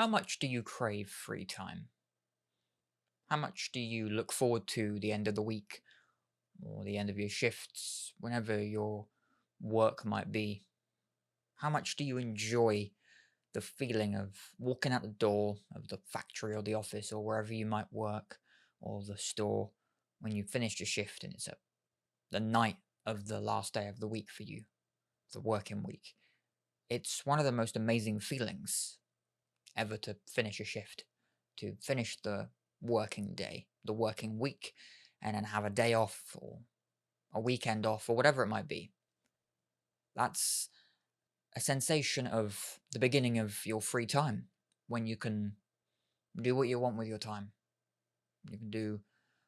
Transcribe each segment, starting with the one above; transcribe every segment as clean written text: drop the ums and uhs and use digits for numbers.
How much do you crave free time? How much do you look forward to the end of the week or the end of your shifts, whenever your work might be? How much do you enjoy the feeling of walking out the door of the factory or the office or wherever you might work or the store when you finished your shift and it's the night of the last day of the week for you, the working week? It's one of the most amazing feelings ever to finish a shift, to finish the working day, the working week, and then have a day off or a weekend off or whatever it might be. That's a sensation of the beginning of your free time when you can do what you want with your time. You can do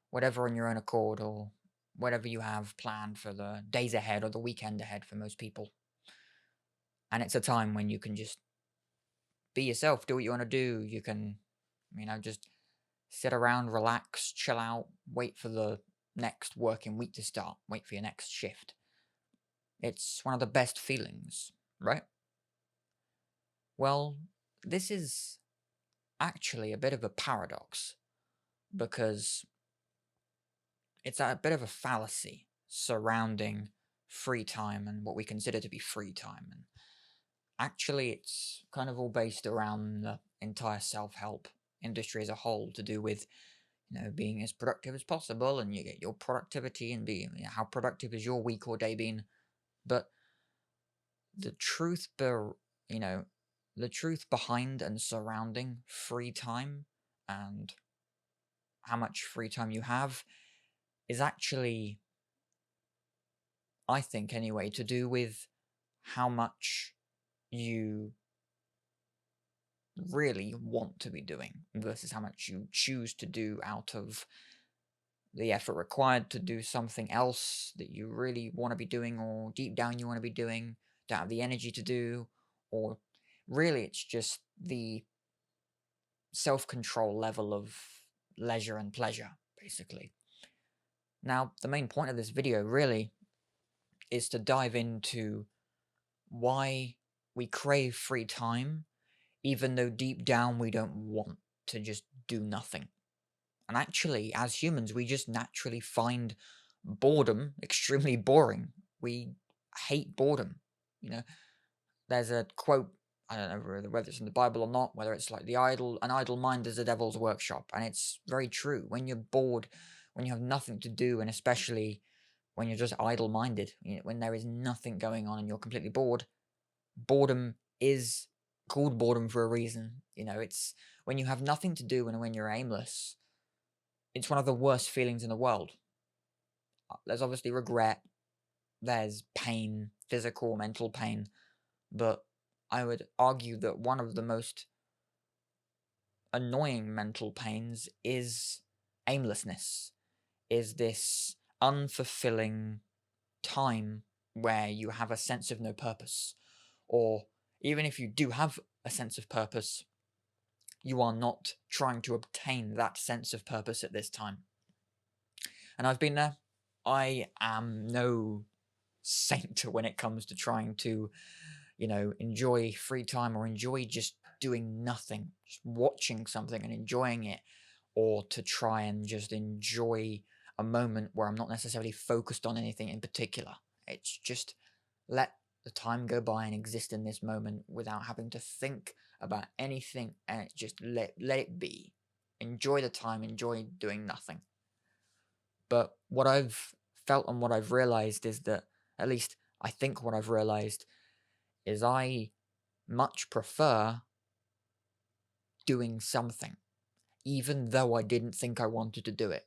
whatever on your own accord or whatever you have planned for the days ahead or the weekend ahead for most people. And it's a time when you can just be yourself, do what you want to do. You can, just sit around, relax, chill out, wait for the next working week to start, wait for your next shift. It's one of the best feelings, right? Well, this is actually a bit of a paradox because it's a bit of a fallacy surrounding free time and what we consider to be free time. And actually, it's kind of all based around the entire self help industry as a whole to do with being as productive as possible, and you get your productivity and be how productive has your week or day been. But the truth, you know, the truth behind and surrounding free time and how much free time you have is actually, I think anyway, to do with how much you really want to be doing versus how much you choose to do out of the effort required to do something else that you really want to be doing or deep down you want to be doing, don't have the energy to do, or really it's just the self-control level of leisure and pleasure, basically. Now, the main point of this video really is to dive into why we crave free time, even though deep down we don't want to just do nothing. And actually, as humans, we just naturally find boredom extremely boring. We hate boredom. You know, there's a quote, I don't know whether it's in the Bible or not, whether it's like an idle mind is the devil's workshop. And it's very true. When you're bored, when you have nothing to do, and especially when you're just idle minded, when there is nothing going on and you're completely bored, boredom is called boredom for a reason. It's when you have nothing to do and when you're aimless, it's one of the worst feelings in the world. There's obviously regret, there's pain, physical, mental pain, but I would argue that one of the most annoying mental pains is aimlessness, is this unfulfilling time where you have a sense of no purpose. Or even if you do have a sense of purpose, you are not trying to obtain that sense of purpose at this time. And I've been there. I am no saint when it comes to trying to, enjoy free time or enjoy just doing nothing, just watching something and enjoying it, or to try and just enjoy a moment where I'm not necessarily focused on anything in particular. It's just let the time go by and exist in this moment without having to think about anything, and just let it be. Enjoy the time, enjoy doing nothing. But what I've felt and what I've realized is that, at least I think what I've realized, is I much prefer doing something, even though I didn't think I wanted to do it.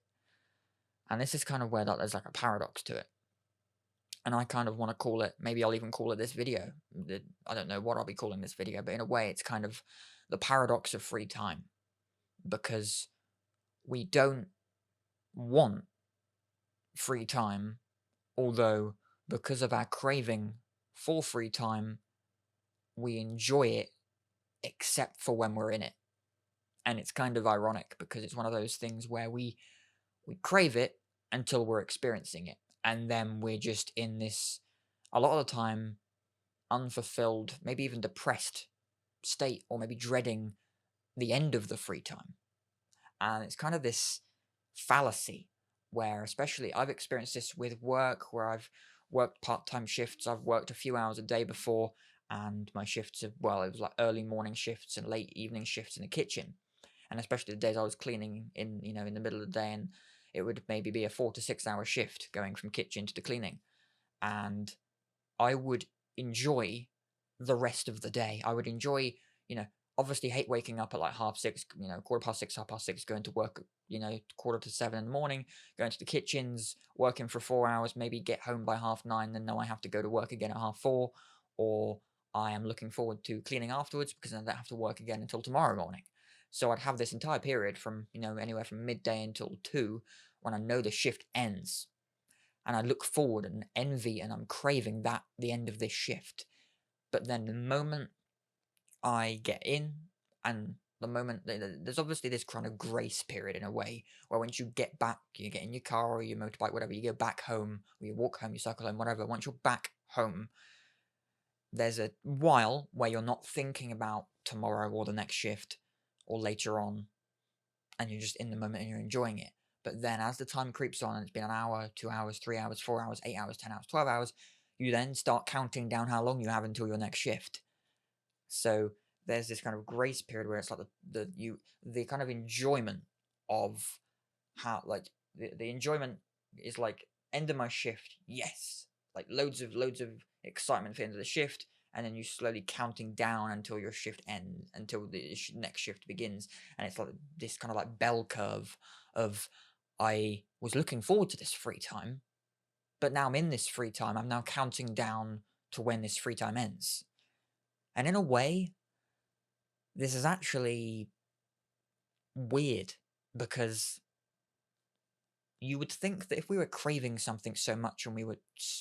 And this is kind of where there's like a paradox to it. And I kind of want to call it, maybe I'll even call it this video. I don't know what I'll be calling this video, but in a way, it's kind of the paradox of free time. Because we don't want free time, although because of our craving for free time, we enjoy it except for when we're in it. And it's kind of ironic because it's one of those things where we crave it until we're experiencing it. And then we're just in this, a lot of the time, unfulfilled, maybe even depressed state, or maybe dreading the end of the free time. And it's kind of this fallacy where, especially, I've experienced this with work, where I've worked part-time shifts. I've worked a few hours a day before, and my shifts it was like early morning shifts and late evening shifts in the kitchen. And especially the days I was cleaning in the middle of the day, and it would maybe be a 4 to 6 hour shift going from kitchen to the cleaning. And I would enjoy the rest of the day. I would enjoy, obviously hate waking up at like 6:30, 6:15, 6:30, going to work, 6:45 in the morning, going to the kitchens, working for 4 hours, maybe get home by 9:30, then know I have to go to work again at 4:30, or I am looking forward to cleaning afterwards because then I don't have to work again until tomorrow morning. So I'd have this entire period from, anywhere from midday until 2 when I know the shift ends. And I look forward and envy and I'm craving the end of this shift. But then the moment I get in, and the moment there's obviously this kind of grace period in a way, where once you get back, you get in your car or your motorbike, whatever, you go back home, or you walk home, you cycle home, whatever. Once you're back home, there's a while where you're not thinking about tomorrow or the next shift or later on, and you're just in the moment and you're enjoying it. But then as the time creeps on, and it's been an hour, 2 hours, 3 hours, 4 hours, 8 hours, 10 hours, 12 hours, you then start counting down how long you have until your next shift. So there's this kind of grace period where it's like the kind of enjoyment of how, like, the enjoyment is like, end of my shift, yes, like loads of excitement for the end of the shift, and then you slowly counting down until your shift ends, until the next shift begins. And it's like this kind of like bell curve of, I was looking forward to this free time, but now I'm in this free time, I'm now counting down to when this free time ends. And in a way, this is actually weird, because you would think that if we were craving something so much and we were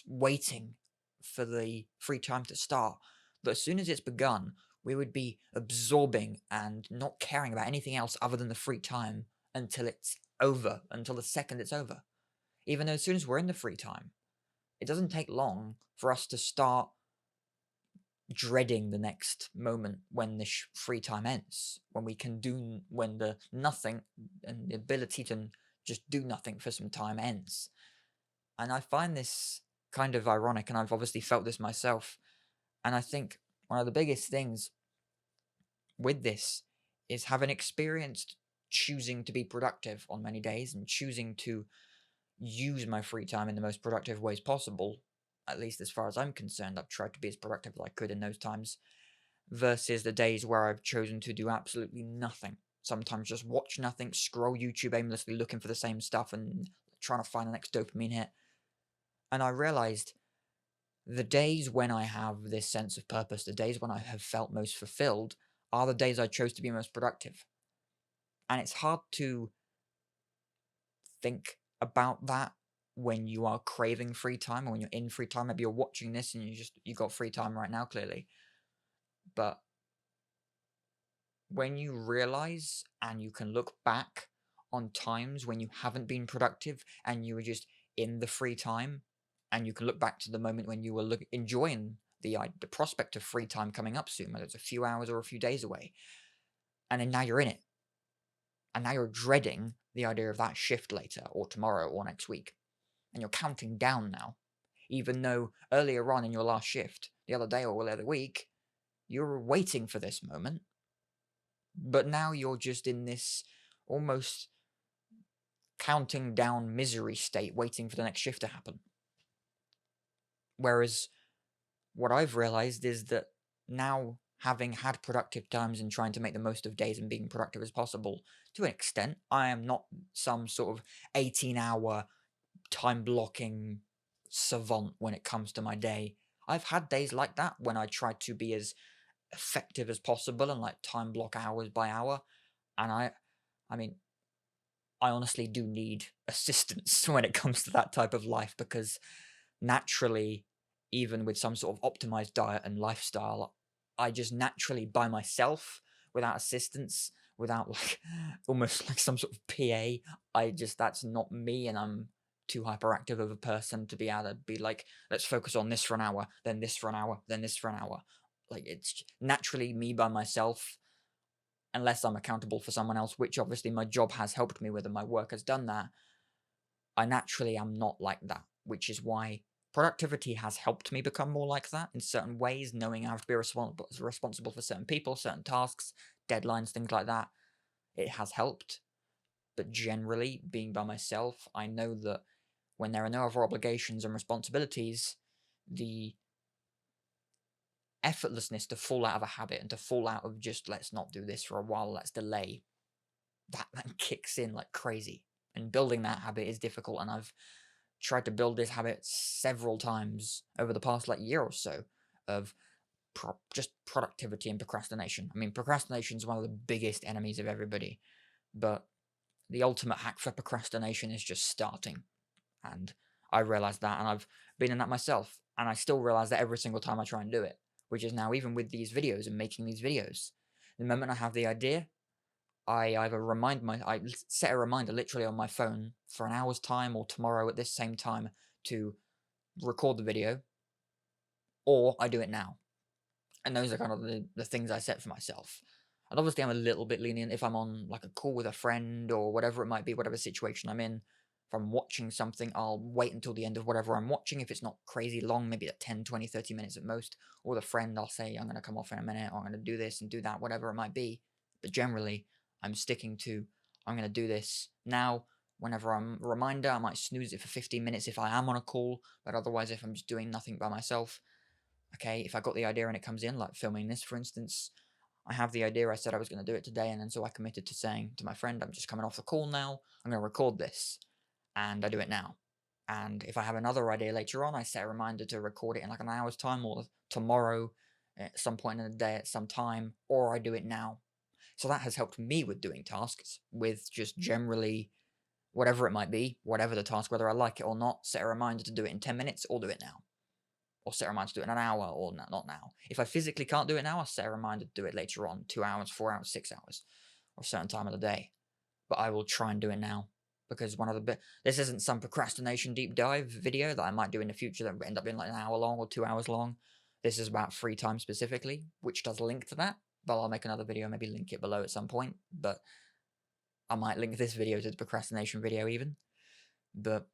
waiting for the free time to start, that as soon as it's begun, we would be absorbing and not caring about anything else other than the free time until it's over, until the second it's over. Even though as soon as we're in the free time, it doesn't take long for us to start dreading the next moment when the free time ends, when the nothing and the ability to just do nothing for some time ends. And I find this kind of ironic, and I've obviously felt this myself. And I think one of the biggest things with this is having experienced choosing to be productive on many days and choosing to use my free time in the most productive ways possible. At least as far as I'm concerned, I've tried to be as productive as I could in those times, versus the days where I've chosen to do absolutely nothing. Sometimes just watch nothing, scroll YouTube aimlessly looking for the same stuff and trying to find the next dopamine hit. And I realized the days when I have this sense of purpose, the days when I have felt most fulfilled, are the days I chose to be most productive. And it's hard to think about that when you are craving free time, or when you're in free time. Maybe you're watching this and you got free time right now, clearly. But when you realize and you can look back on times when you haven't been productive and you were just in the free time, and you can look back to the moment when you were enjoying the prospect of free time coming up soon, whether it's a few hours or a few days away, and then now you're in it, and now you're dreading the idea of that shift later or tomorrow or next week, and you're counting down now, even though earlier on in your last shift, the other day or the other week, you were waiting for this moment. But now you're just in this almost counting down misery state, waiting for the next shift to happen. Whereas what I've realized is that now, having had productive times and trying to make the most of days and being productive as possible, to an extent, I am not some sort of 18-hour time blocking savant when it comes to my day. I've had days like that when I try to be as effective as possible and like time block hours by hour. And I mean, I honestly do need assistance when it comes to that type of life, because naturally, even with some sort of optimized diet and lifestyle, I just naturally, by myself, without assistance, without like almost like some sort of PA, that's not me, and I'm too hyperactive of a person to be able to be like, let's focus on this for an hour, then this for an hour, then this for an hour. Like, it's naturally me by myself, unless I'm accountable for someone else, which obviously my job has helped me with and my work has done that, I naturally am not like that, which is why productivity has helped me become more like that in certain ways, knowing I have to be responsible for certain people, certain tasks, deadlines, things like that. It has helped. But generally, being by myself, I know that when there are no other obligations and responsibilities, the effortlessness to fall out of a habit and to fall out of just, let's not do this for a while, let's delay, that kicks in like crazy. And building that habit is difficult, and I've tried to build this habit several times over the past like year or so of just productivity and procrastination. I mean, procrastination is one of the biggest enemies of everybody, but the ultimate hack for procrastination is just starting. And I realized that, and I've been in that myself, and I still realize that every single time I try and do it, which is now even with these videos and making these videos. The moment I have the idea, I either I set a reminder literally on my phone for an hour's time or tomorrow at this same time to record the video, or I do it now. And those are kind of the things I set for myself. And obviously I'm a little bit lenient if I'm on like a call with a friend or whatever it might be, whatever situation I'm in. If I'm watching something, I'll wait until the end of whatever I'm watching. If it's not crazy long, maybe at 10, 20, 30 minutes at most. Or with a friend, I'll say, I'm going to come off in a minute, or I'm going to do this and do that, whatever it might be. But generally, I'm sticking to, I'm going to do this now. Whenever I'm a reminder, I might snooze it for 15 minutes if I am on a call. But otherwise, if I'm just doing nothing by myself, okay, if I got the idea and it comes in, like filming this, for instance, I have the idea, I said I was going to do it today, and then so I committed to saying to my friend, I'm just coming off the call now, I'm going to record this, and I do it now. And if I have another idea later on, I set a reminder to record it in like an hour's time, or tomorrow at some point in the day at some time, or I do it now. So that has helped me with doing tasks, with just generally whatever it might be, whatever the task, whether I like it or not, set a reminder to do it in 10 minutes or do it now. Or set a reminder to do it in an hour, or not now. If I physically can't do it now, I'll set a reminder to do it later on, 2 hours, 4 hours, 6 hours, or a certain time of the day. But I will try and do it now, because this isn't some procrastination deep dive video that I might do in the future that will end up being like an hour long or 2 hours long. This is about free time specifically, which does link to that, but I'll make another video, maybe link it below at some point, but I might link this video to the procrastination video even. But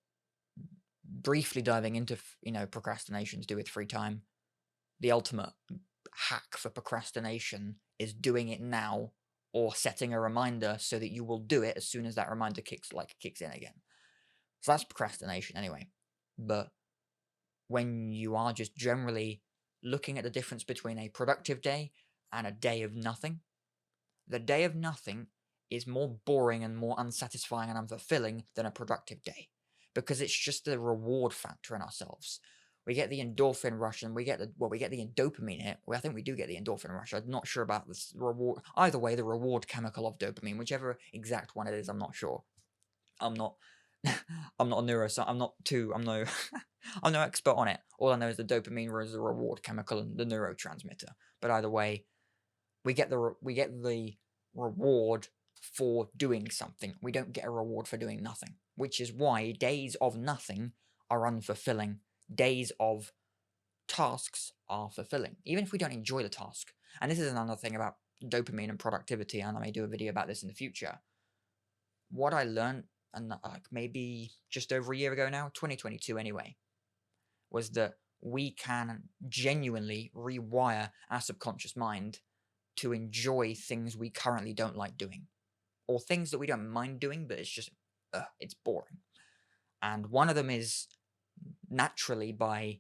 briefly diving into, procrastination to do with free time, the ultimate hack for procrastination is doing it now, or setting a reminder so that you will do it as soon as that reminder kicks in again. So that's procrastination anyway. But when you are just generally looking at the difference between a productive day and a day of nothing, the day of nothing is more boring and more unsatisfying and unfulfilling than a productive day, because it's just the reward factor in ourselves. We get the endorphin rush, and we get the dopamine hit. Well, I think we do get the endorphin rush. I'm not sure about this reward. Either way, the reward chemical of dopamine, whichever exact one it is, I'm not sure. I'm not I'm not a neuroscientist. I'm no expert on it. All I know is the dopamine is the reward chemical and the neurotransmitter. But either way, we get the reward for doing something. We don't get a reward for doing nothing, which is why days of nothing are unfulfilling. Days of tasks are fulfilling, even if we don't enjoy the task. And this is another thing about dopamine and productivity, and I may do a video about this in the future. What I learned, and maybe just over a year ago now, 2022 anyway, was that we can genuinely rewire our subconscious mind to enjoy things we currently don't like doing, or things that we don't mind doing, but it's boring. And one of them is naturally by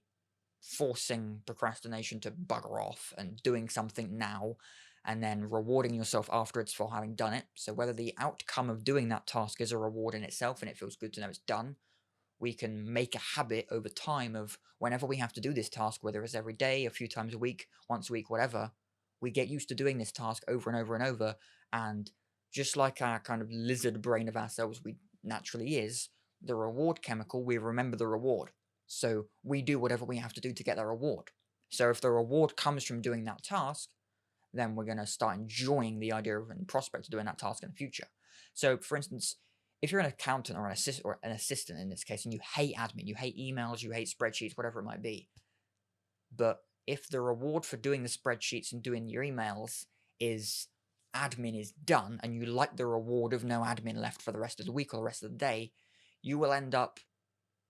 forcing procrastination to bugger off and doing something now, and then rewarding yourself afterwards for having done it. So whether the outcome of doing that task is a reward in itself and it feels good to know it's done, we can make a habit over time of whenever we have to do this task, whether it's every day, a few times a week, once a week, whatever, we get used to doing this task over and over and over. And just like our kind of lizard brain of ourselves we naturally is, the reward chemical, we remember the reward. So we do whatever we have to do to get that reward. So if the reward comes from doing that task, then we're going to start enjoying the idea of and prospect of doing that task in the future. So, for instance, if you're an accountant or an assistant in this case, and you hate admin, you hate emails, you hate spreadsheets, whatever it might be, but if the reward for doing the spreadsheets and doing your emails is admin is done and you like the reward of no admin left for the rest of the week or the rest of the day, you will end up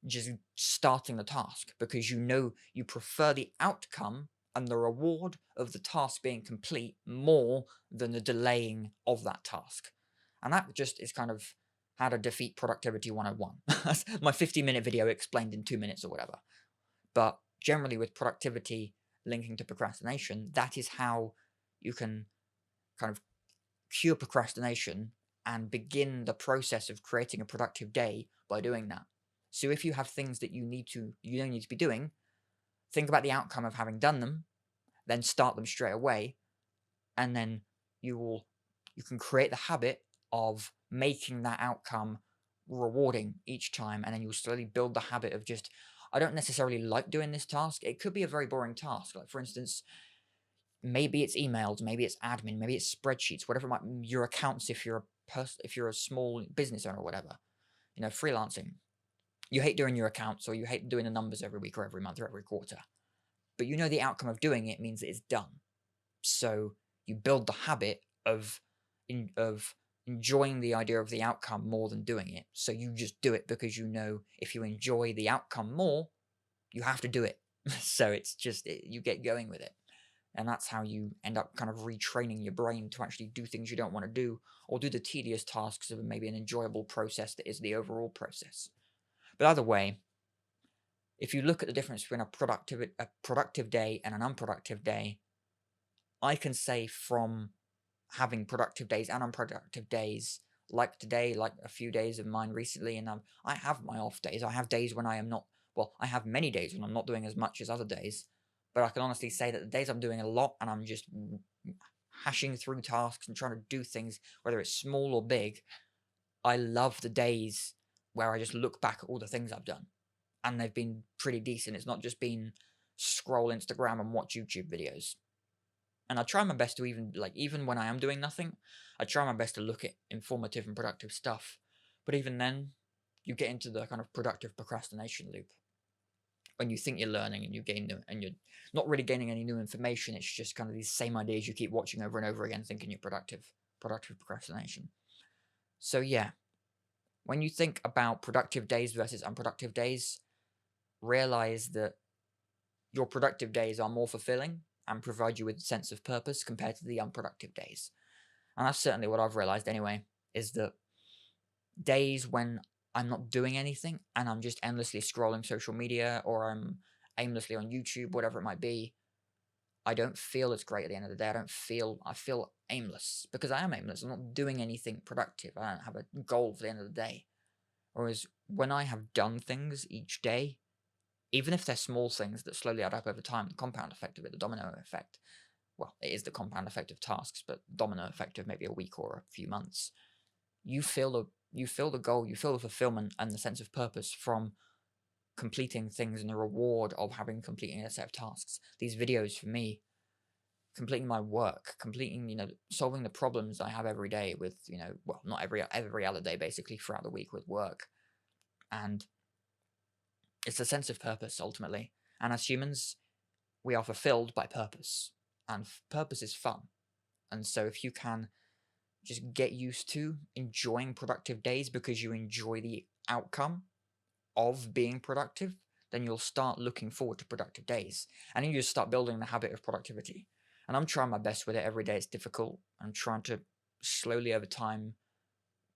just starting the task because you know you prefer the outcome and the reward of the task being complete more than the delaying of that task. And that just is kind of how to defeat productivity 101. My 50-minute video explained in 2 minutes or whatever. But generally with productivity linking to procrastination, that is how you can kind of cure procrastination and begin the process of creating a productive day by doing that. So if you have things that you don't need to be doing, think about the outcome of having done them, then start them straight away, and then you can create the habit of making that outcome rewarding each time, and then you'll slowly build the habit of just, I don't necessarily like doing this task. It could be a very boring task. Like, for instance, maybe it's emails, maybe it's admin, maybe it's spreadsheets, whatever it might, your accounts if you're a small business owner or whatever, freelancing. You hate doing your accounts, or you hate doing the numbers every week or every month or every quarter. But you know the outcome of doing it means that it's done. So you build the habit of enjoying the idea of the outcome more than doing it. So you just do it because you know if you enjoy the outcome more, you have to do it. So it's just, you get going with it. And that's how you end up kind of retraining your brain to actually do things you don't want to do, or do the tedious tasks of maybe an enjoyable process that is the overall process. But either way, if you look at the difference between a productive day and an unproductive day, I can say from having productive days and unproductive days, like today, like a few days of mine recently, and I have my off days. I have days when I am not, well, I have many days when I'm not doing as much as other days, but I can honestly say that the days I'm doing a lot and I'm just hashing through tasks and trying to do things, whether it's small or big, I love the days where I just look back at all the things I've done. And they've been pretty decent. It's not just been scroll Instagram and watch YouTube videos. And I try my best to even when I am doing nothing, I try my best to look at informative and productive stuff. But even then, you get into the kind of productive procrastination loop. When you think you're learning and and you're not really gaining any new information, it's just kind of these same ideas you keep watching over and over again, thinking you're productive procrastination. So yeah, when you think about productive days versus unproductive days, realize that your productive days are more fulfilling and provide you with a sense of purpose compared to the unproductive days. And that's certainly what I've realized anyway, is that days when I'm not doing anything and I'm just endlessly scrolling social media, or I'm aimlessly on YouTube, whatever it might be, I don't feel as great at the end of the day. I feel aimless because I am aimless. I'm not doing anything productive. I don't have a goal for the end of the day. Whereas when I have done things each day, even if they're small things that slowly add up over time, the compound effect of it, the domino effect, well, it is the compound effect of tasks, but domino effect of maybe a week or a few months, you feel the goal, you feel the fulfillment and the sense of purpose from completing things and the reward of completing a set of tasks. These videos for me, completing my work, solving the problems I have every day with, well, not every other day, basically throughout the week with work. And it's a sense of purpose, ultimately. And as humans, we are fulfilled by purpose. And purpose is fun. And so if you can just get used to enjoying productive days because you enjoy the outcome of being productive, then you'll start looking forward to productive days. And then you just start building the habit of productivity. And I'm trying my best with it every day. It's difficult. I'm trying to slowly over time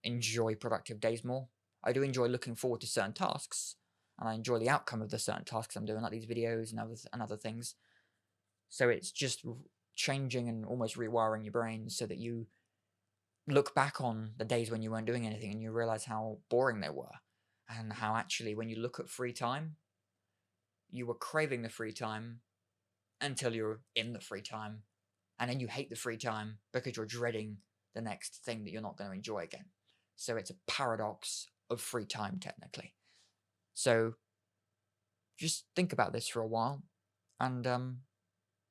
enjoy productive days more. I do enjoy looking forward to certain tasks, and I enjoy the outcome of the certain tasks I'm doing, like these videos and other things. So it's just changing and almost rewiring your brain so that you look back on the days when you weren't doing anything and you realize how boring they were, and how actually when you look at free time, you were craving the free time until you're in the free time, and then you hate the free time because you're dreading the next thing that you're not going to enjoy again. So it's a paradox of free time, technically. So just think about this for a while, and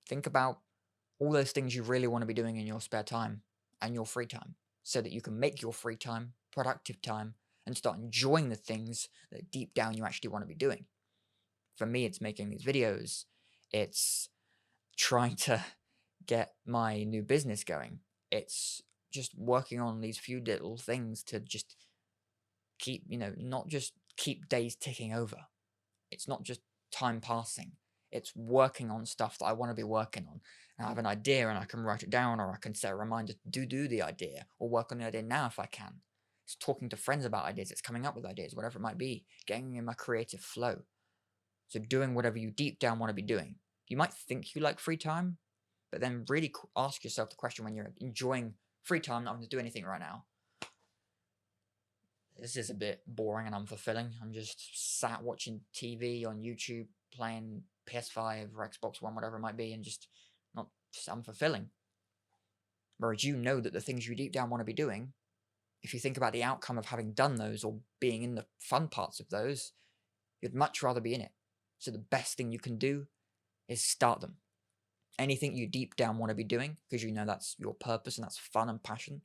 think about all those things you really want to be doing in your spare time and your free time, so that you can make your free time productive time and start enjoying the things that deep down you actually want to be doing. For me, it's making these videos. It's trying to get my new business going. It's just working on these few little things to just keep, not just keep days ticking over. It's not just time passing. It's working on stuff that I want to be working on. And I have an idea and I can write it down, or I can set a reminder to do the idea, or work on the idea now if I can. It's talking to friends about ideas. It's coming up with ideas, whatever it might be. Getting in my creative flow. So doing whatever you deep down want to be doing. You might think you like free time, but then really ask yourself the question when you're enjoying free time, not having to do anything right now. This is a bit boring and unfulfilling. I'm just sat watching TV on YouTube, playing PS5 or Xbox One, whatever it might be, and just unfulfilling. Whereas you know that the things you deep down want to be doing, if you think about the outcome of having done those or being in the fun parts of those, you'd much rather be in it. So the best thing you can do is start them. Anything you deep down want to be doing, because you know that's your purpose and that's fun and passion,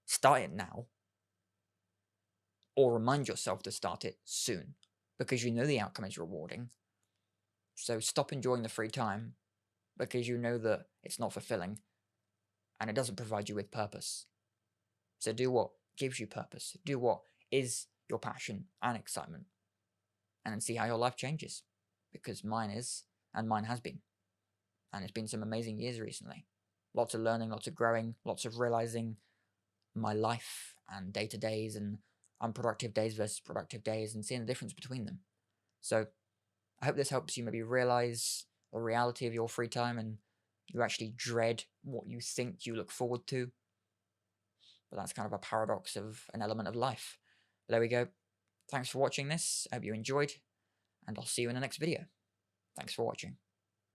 start it now. Or remind yourself to start it soon, because you know the outcome is rewarding. So stop enjoying the free time, because you know that it's not fulfilling and it doesn't provide you with purpose. So do what gives you purpose. Do what is your passion and excitement, and then see how your life changes, because mine is, and mine has been. And it's been some amazing years recently. Lots of learning, lots of growing, lots of realizing my life and day-to-days and unproductive days versus productive days, and seeing the difference between them. So I hope this helps you maybe realize the reality of your free time, and you actually dread what you think you look forward to. But that's kind of a paradox of an element of life. But there we go. Thanks for watching this. I hope you enjoyed, and I'll see you in the next video. Thanks for watching.